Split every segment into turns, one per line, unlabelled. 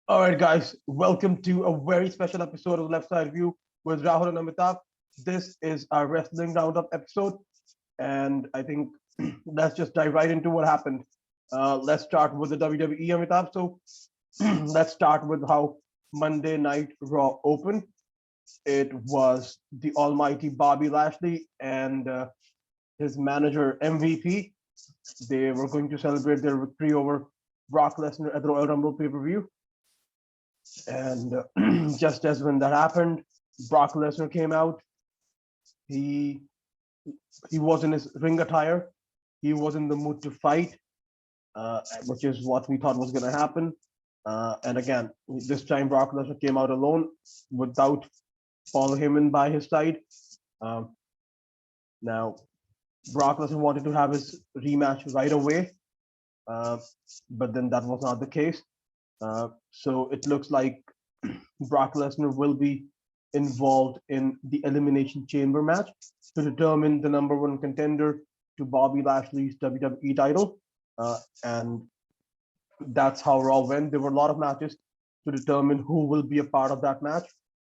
All right, guys, welcome to a very special episode of Left Side View with Rahul and Amitabh. This is our wrestling roundup episode, and I think let's just dive right into what happened. Let's start with the WWE, Amitabh. So let's start with how Monday Night Raw opened. It was the almighty Bobby Lashley and his manager MVP. They were going to celebrate their victory over Brock Lesnar at the Royal Rumble pay-per-view. And just as when that happened, Brock Lesnar came out. He he was in his ring attire. He was in the mood to fight, which is what we thought was going to happen. And again, this time Brock Lesnar came out alone without Paul Heyman by his side. Um, Now, Brock Lesnar wanted to have his rematch right away, uh, but then that was not the case. So it looks like Brock Lesnar will be involved in the Elimination Chamber match to determine the number one contender to Bobby Lashley's WWE title. And that's how Raw went. There were a lot of matches to determine who will be a part of that match.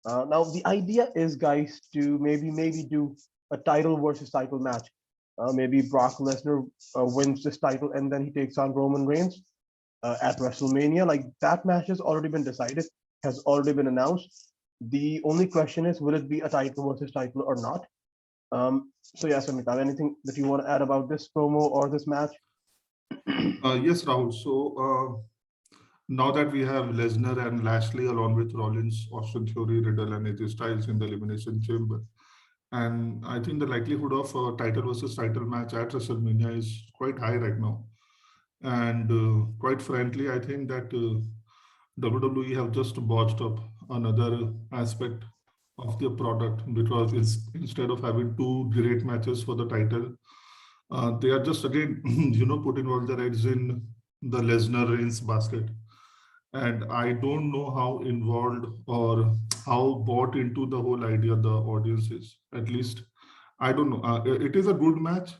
Now the idea is, guys, to maybe do a title versus title match. Maybe Brock Lesnar wins this title and then he takes on Roman Reigns at WrestleMania. Like that match has already been decided, has already been announced. The only question is, will it be a title versus title or not? So yes, Amitabh, anything that you want to add about this promo or this match?
Yes, Rahul. Now that we have Lesnar and Lashley along with Rollins, Austin Theory, Riddle, and AJ Styles in the Elimination Chamber, and I think the likelihood of a title versus title match at WrestleMania is quite high right now. And quite frankly, I think that WWE have just botched up another aspect of their product because instead of having two great matches for the title, they are just again, putting all their eggs in the Lesnar Reigns basket. And I don't know how involved or how bought into the whole idea the audience is. At least I don't know. It is a good match,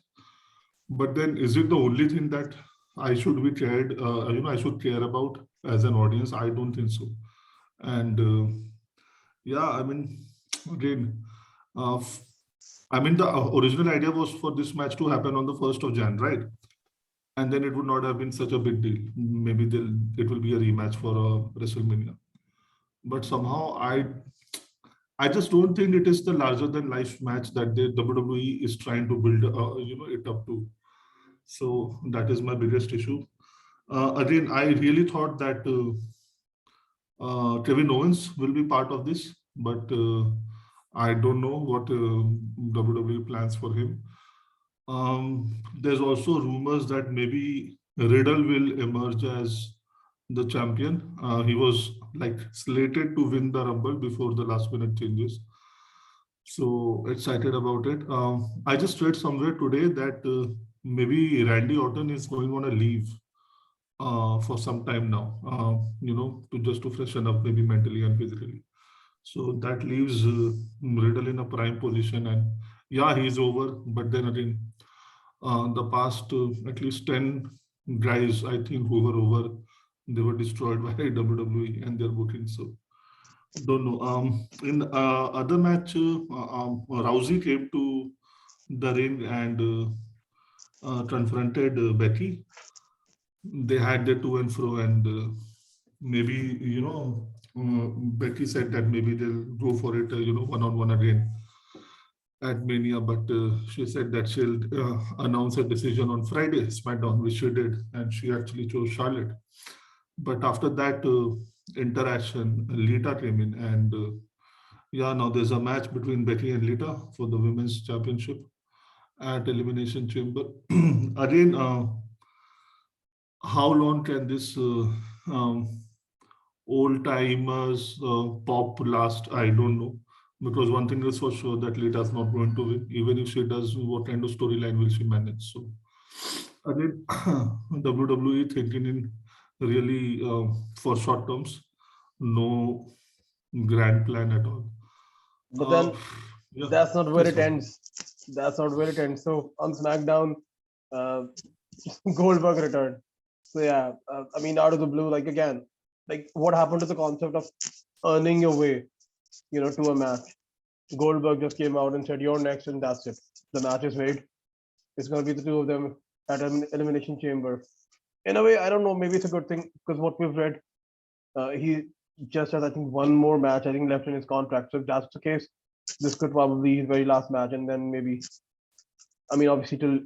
but then is it the only thing that I should be cared? I should care about as an audience. I don't think so. And yeah, I mean, again, uh, f- the original idea was for this match to happen on the 1st of Jan, right? And then it would not have been such a big deal. Maybe it will be a rematch for WrestleMania. But somehow I just don't think it is the larger than life match that the WWE is trying to build it up to. So that is my biggest issue. Again, I really thought that Kevin Owens will be part of this, but I don't know what WWE plans for him. There's also rumors that maybe Riddle will emerge as the champion. He was like slated to win the Rumble before the last minute changes. So excited about it. I just read somewhere today that maybe Randy Orton is going on a leave for some time now, to just to freshen up maybe mentally and physically. So that leaves Riddle in a prime position. And yeah, he's over. But then again, the past at least 10 guys, I think, who were over, they were destroyed by WWE and their booking. So don't know. In other match, Rousey came to the ring and confronted Becky. They had their to and fro, and maybe Becky said that maybe they'll go for it, one on one again at Mania, but she said that she'll announce a decision on Friday, SmackDown, which she did, and she actually chose Charlotte. But after that interaction, Lita came in, and yeah, now there's a match between Becky and Lita for the women's championship at Elimination Chamber. Again, how long can this old timers pop last? I don't know. Because one thing is for sure that Lita's not going to win. Even if she does, what kind of storyline will she manage? So again, WWE thinking in really for short terms, no grand plan at all.
But
Uh,
then
yeah,
that's not where
yes,
it
sir.
ends. That's not where it ends. So on SmackDown, uh, Goldberg returned. So yeah, I mean, out of the blue, like again, like what happened to the concept of earning your way, to a match? Goldberg just came out and said, "You're next," and that's it. The match is made. It's going to be the two of them at an elimination chamber. In a way, I don't know. Maybe it's a good thing because what we've read, he just has, I think, one more match, I think, left in his contract. So if that's the case, this could probably be his very last match, and then maybe, I mean, obviously, till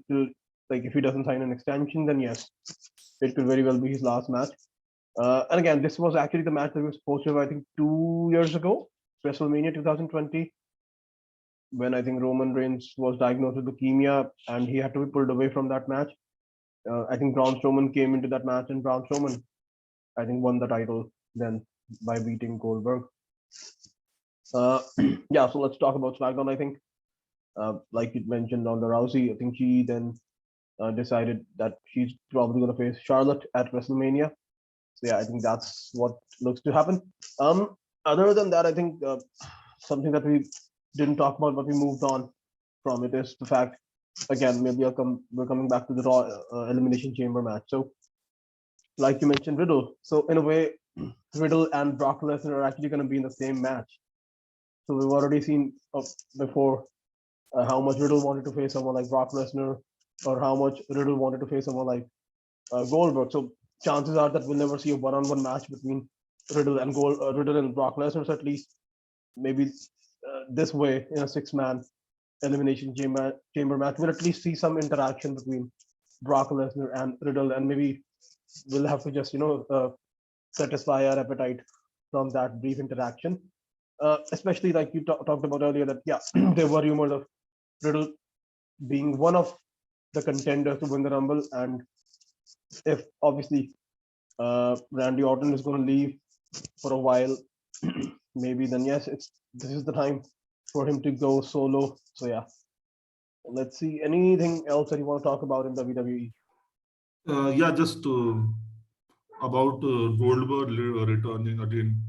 like if he doesn't sign an extension, then yes, it could very well be his last match. And again, this was actually the match that was supposed to have, I think, 2 years ago, WrestleMania 2020, when I think Roman Reigns was diagnosed with leukemia and he had to be pulled away from that match. I think Braun Strowman came into that match, and Braun Strowman, I think, won the title then by beating Goldberg. Yeah, so let's talk about SmackDown. I think, like you mentioned, Ronda Rousey, I think she then decided that she's probably going to face Charlotte at WrestleMania. So yeah, I think that's what looks to happen. Other than that, I think something that we didn't talk about, but we moved on from it, is the fact, again, maybe we're coming back to the Raw Elimination Chamber match. So, like you mentioned, Riddle. So in a way, Riddle and Brock Lesnar are actually going to be in the same match. So we've already seen before how much Riddle wanted to face someone like Brock Lesnar, or how much Riddle wanted to face someone like Goldberg. So chances are that we'll never see a one-on-one match between Riddle and Brock Lesnar, at least. Maybe this way, in a six-man elimination chamber match, we'll at least see some interaction between Brock Lesnar and Riddle, and maybe we'll have to just satisfy our appetite from that brief interaction. Especially like you talked about earlier, that yeah, there were rumors of Riddle being one of the contenders to win the Rumble, and if obviously Randy Orton is going to leave for a while, maybe then yes, this is the time for him to go solo. So yeah, let's see. Anything else that you want to talk about in WWE?
Yeah, just about Goldberg returning again,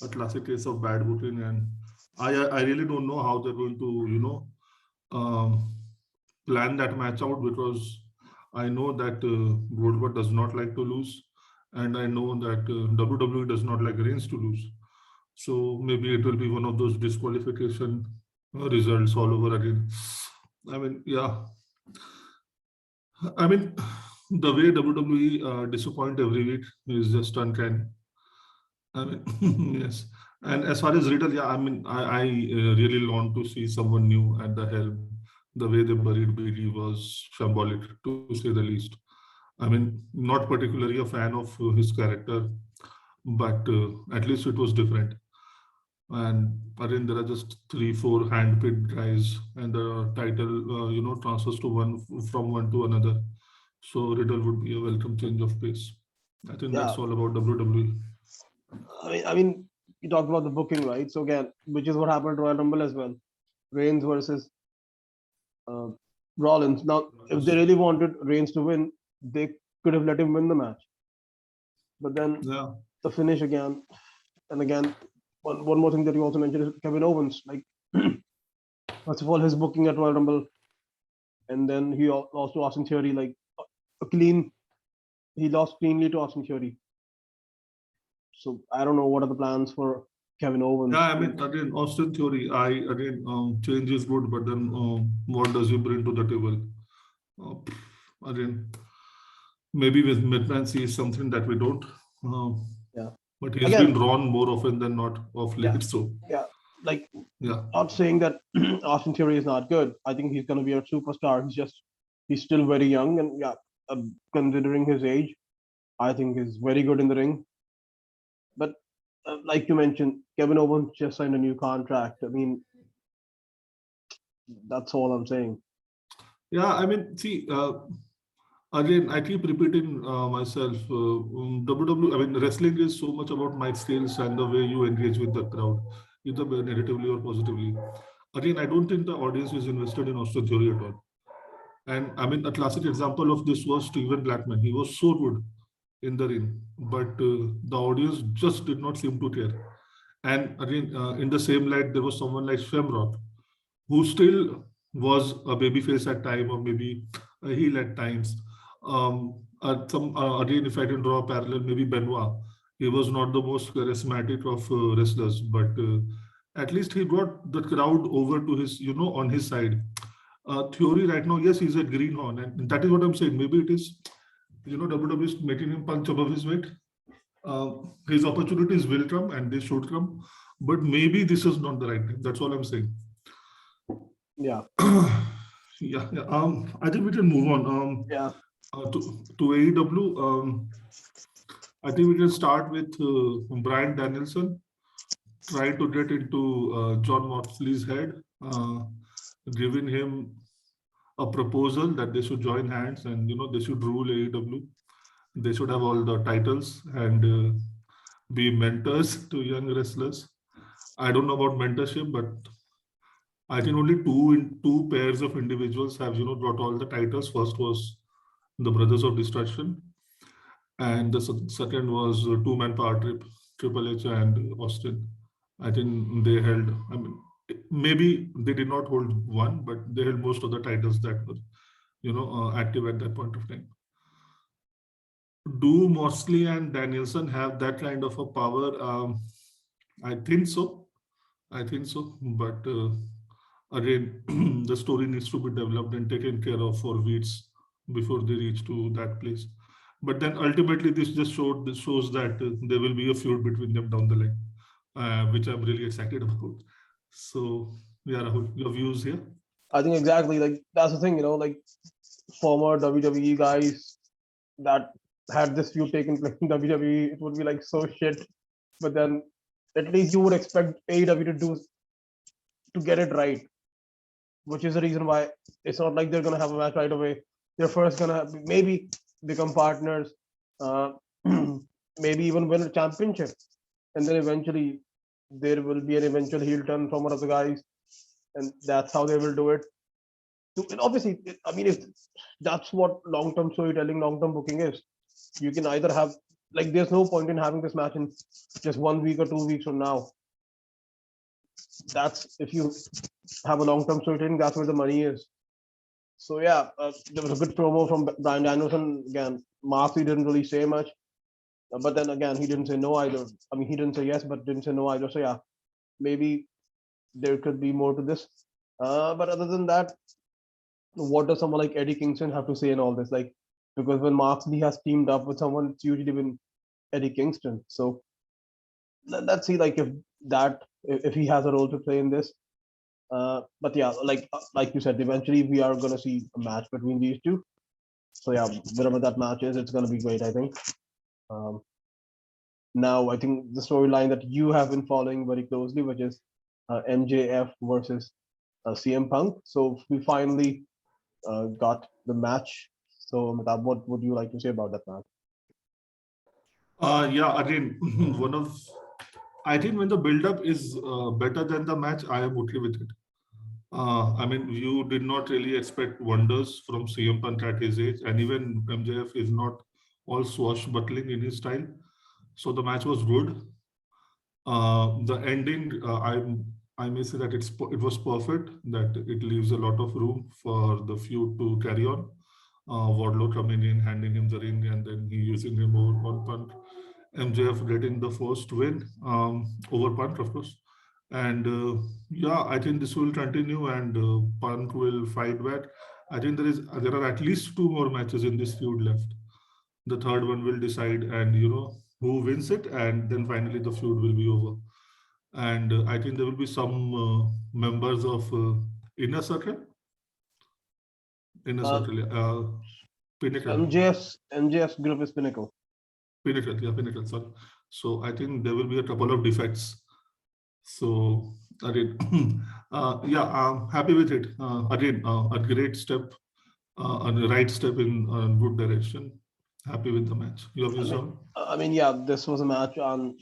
a classic case of bad booking, and I really don't know how they're going to um, plan that match out, because I know that Goldberg does not like to lose, and I know that WWE does not like Reigns to lose. So maybe it will be one of those disqualification results all over again. I mean, yeah. I mean, the way WWE disappoint every week is just uncanny. I mean, yes. And as far as Riddle, yeah, I mean, I really want to see someone new at the helm. The way they buried BD was shambolic, to say the least. I mean, not particularly a fan of his character, but at least it was different. And again, there are just three, four hand-picked guys, and the title, transfers to from one to another. So Riddle would be a welcome change of pace. I think
Yeah,
that's all about WWE.
I mean, you talked about the booking, right? So again, which is what happened to Royal Rumble as well. Reigns versus uh, Rollins. Now, if they really wanted Reigns to win, they could have let him win the match. But then
Yeah,
the finish again and again. One more thing that you also mentioned is Kevin Owens. Like, first of all, his booking at Royal Rumble, and then he lost to Austin Theory. Like a clean, he lost cleanly to Austin Theory. So I don't know what are the plans for Kevin
yeah.
Owens.
I mean, again, Austin Theory. I again, change is good, but then what does he bring to the table? Again, maybe with McMahon is something that we don't. Uh,
Yeah.
but he's been
Again,
drawn more often than not of
yeah,
late. So
yeah. Like,
yeah,
not saying that Austin Theory is not good. I think he's going to be a superstar. He's still very young, and yeah, considering his age, I think he's very good in the ring. But like you mentioned, Kevin Owens just signed a new contract. I mean, that's all I'm saying.
yeah. I mean, see. Again, I keep repeating myself. WWE, I mean, wrestling is so much about mic skills and the way you engage with the crowd, either negatively or positively. Again, I don't think the audience is invested in Austin Theory at all. And I mean, a classic example of this was Steven Blackman. He was so good in the ring, but the audience just did not seem to care. And again, in the same light, there was someone like Shamrock, who still was a babyface at time, or maybe a heel at times. Again, if I can draw a parallel, maybe Benoit. He was not the most charismatic of wrestlers, but at least he got the crowd over to his, on his side. Theory right now, yes, he's at greenhorn, and that is what I'm saying. Maybe it is, WWE is making him punch above his weight. His opportunities will come and they should come, but maybe this is not the right time. That's all I'm saying.
Yeah.
Yeah. I think we can move on.
Yeah.
To AEW. I think we can start with Bryan Danielson trying to get into John Moxley's head, giving him a proposal that they should join hands and they should rule AEW. They should have all the titles and be mentors to young wrestlers. I don't know about mentorship, but I think only two pairs of individuals have got all the titles. First was the Brothers of Destruction, and the second was two-man power trip, Triple H and Austin. I think they held. I mean, maybe they did not hold one, but they held most of the titles that were, active at that point of time. Do Moxley and Danielson have that kind of a power? I think so. I think so. But again, the story needs to be developed and taken care of for weeks before they reach to that place. But then ultimately, this shows that there will be a feud between them down the line, which I'm really excited about. So, yeah, Rahul, your views here?
I think exactly like that's the thing, like former WWE guys that had this feud taken place in WWE, it would be like so shit. But then at least you would expect AEW to get it right, which is the reason why it's not like they're gonna have a match right away. They're first gonna maybe become partners, uh, maybe even win a championship, and then eventually there will be an eventual heel turn from one of the guys, and that's how they will do it. And obviously, I mean, if that's what long-term storytelling, long-term booking is, you can either have like there's no point in having this match in just 1 week or 2 weeks from now. That's if you have a long-term storytelling, that's where the money is. So yeah, there was a good promo from Bryan Danielson. Again, Moxley didn't really say much, but then again, he didn't say no either. I mean, he didn't say yes, but didn't say no either. So yeah, maybe there could be more to this. But other than that, what does someone like Eddie Kingston have to say in all this? Like, because when Moxley has teamed up with someone, it's usually been Eddie Kingston. So let's see, like if he has a role to play in this. But yeah, like you said, eventually we are gonna see a match between these two. So yeah, whatever that match is, it's gonna be great, I think. Um, Now I think the storyline that you have been following very closely, which is MJF versus CM Punk. So we finally got the match. So Amitabh, what would you like to say about that match?
Yeah, again, I think when the build-up is better than the match, I am okay with it. I mean, you did not really expect wonders from CM Punk at his age, and even MJF is not all swashbuckling in his style. So the match was good. The ending, I may say that it was perfect. That it leaves a lot of room for the feud to carry on. Wardlow coming in, handing him the ring, and then he using him over on Punk. MJF getting the first win over Punk, of course. And yeah, I think this will continue, and Punk will fight back. I think there are at least two more matches in this feud left. The third one will decide, and who wins it, and then finally the feud will be over. And I think there will be some members of inner circle, inner
Uh,
circle, pinnacle,
MJF's group is Pinnacle.
pinnacle. Sorry. So I think there will be a couple of defects. So again, yeah, I'm happy with it. Again, a great step, a right step in a good direction. Happy with the match. Your
I
views
mean,
on?
yeah, this was a match on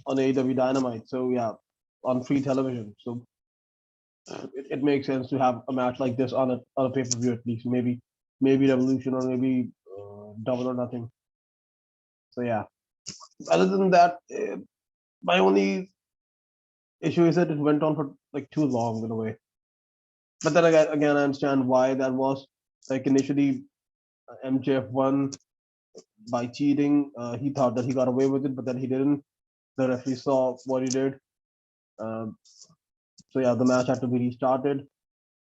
AEW Dynamite. So yeah, on free television. So it makes sense to have a match like this on a pay per view at least. Maybe Revolution or maybe Double or Nothing. So yeah. Other than that, my only issue is that it went on for like too long in a way. But then again, I understand why that was. Like initially, MJF won. by cheating. He thought that he got away with it, but then he didn't. The referee saw what he did. Um, so yeah, the match had to be restarted.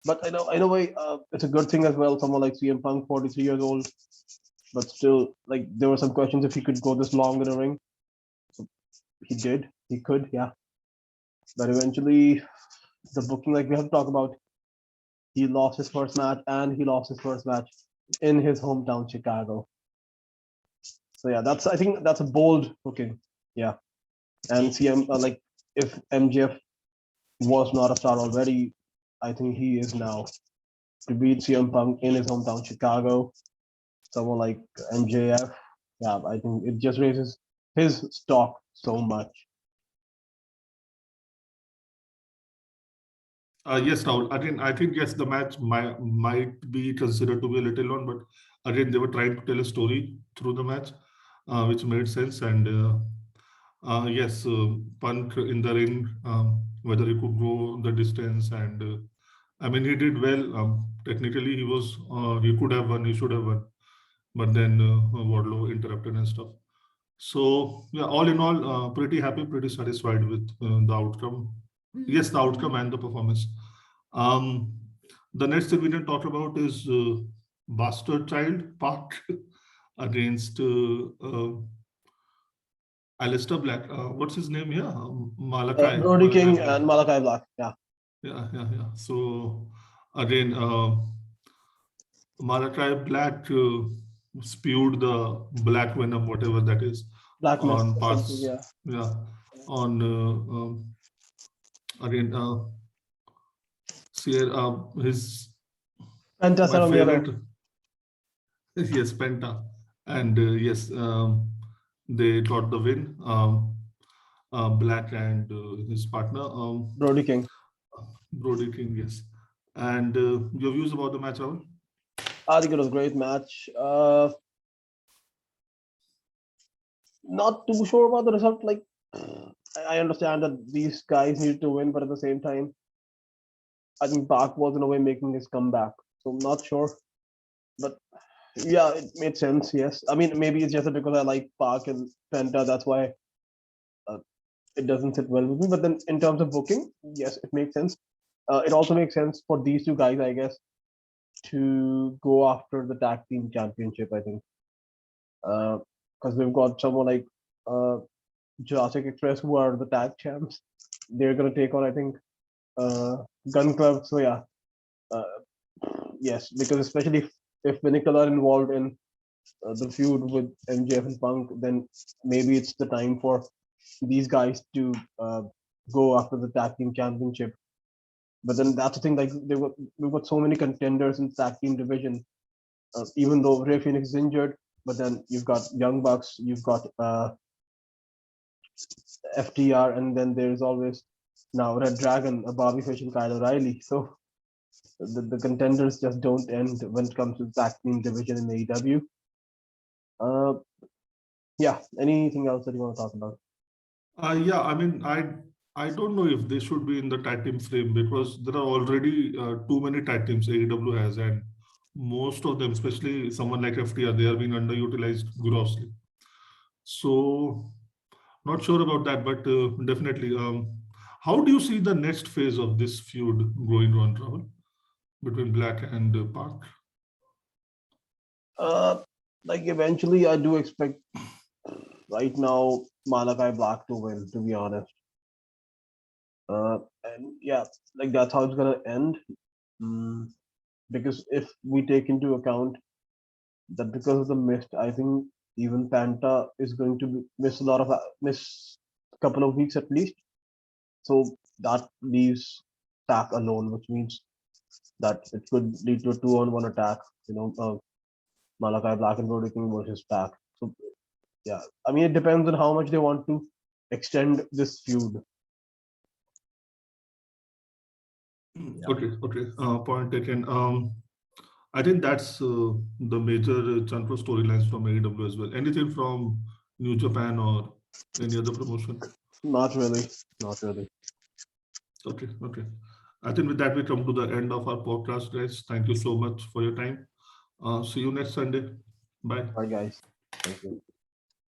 But in a way, it's a good thing as well. Someone like CM Punk, 43 years old, but still, like there were some questions if he could go this long in a ring. So he did. He could, yeah. But eventually, the booking, like we have to talk about, he lost his first match, and he lost his first match in his hometown, Chicago. So yeah, that's I think that's a bold booking. Yeah, and CM like if MJF was not a star already, I think he is now. To beat CM Punk in his hometown, Chicago, someone like MJF, yeah, I think it just raises his stock so much.
Yes, Rahul. Again, I think yes, the match might be considered to be a little long, but again, they were trying to tell a story through the match, which made sense. And yes, Punk in the ring, whether he could go the distance, and I mean, he did well. Technically, he could have won, he should have won, but then Wardlow interrupted and stuff. So yeah, all in all, pretty happy, pretty satisfied with the outcome. Yes, the outcome and the performance. Um, the next thing we can talk about is Bastard Child Park against Alistair Black. What's his name here? Malachi.
Brody
Malachi
King
Black.
and Malachi Black. Yeah,
Yeah. So again, Malachi Black spewed the black venom, whatever that is,
Black Mist
on
essentially.
parts.
Yeah,
Yeah, on again, his
Penta
my
Miedo.
favorite. Yes, Penta, and yes, they got the win. Black and his partner,
Brody King.
Brody King, yes. And your views about the match, Rahul?
I think it was a great match. Not too sure about the result. Like, I understand that these guys need to win, but at the same time, I think Park was in a way making his comeback. So I'm not sure, but yeah, it made sense. Yes, I mean maybe it's just because I like Park and Penta. That's why uh, it doesn't sit well with me. But then in terms of booking, yes, it makes sense. It also makes sense for these two guys, I guess, to go after the tag team championship. I think because we've got someone like uh, Jurassic Express who are the tag champs. They're gonna take on, I think, Gun Club. So yeah, uh, yes, because especially if Pinnacle are involved in the feud with MJF and Punk, then maybe it's the time for these guys to go after the tag team championship. But then that's the thing, like we've got so many contenders in the tag team division. Even though Ray Phoenix is injured, but then you've got Young Bucks, you've got FTR, and then there's always now Red Dragon, a Bobby Fish, and Kyle O'Reilly. So the contenders just don't end when it comes to the tag team division in AEW. Uh, yeah. Anything else that you want to talk about?
Yeah, I mean, I don't know if they should be in the tag team frame because there are already too many tag teams AEW has, and most of them, especially someone like FTR, they are being underutilized grossly. So not sure about that, but definitely. How do you see the next phase of this feud going on, Rahul, between Black and Park?
Uh, like eventually, I do expect right now Malachi Black to win. To be honest, and yeah, like that's how it's gonna end. Mm, because if we take into account that because of the mist, I think even Panta is going to miss a lot of miss a couple of weeks at least. So that leaves Tack alone, which means that it could lead to a two-on-one attack. You know, Malachi Black and Brody King versus Tack. So yeah, I mean it depends on how much they want to extend this feud. Yeah.
Okay. Point taken. I think that's the major chunk of storylines from AEW as well. Anything from New Japan or any other promotion?
Not really. Not really.
Okay. I think with that we come to the end of our podcast, guys. Thank you so much for your time. See you next Sunday. Bye.
All right, guys.
Thank you.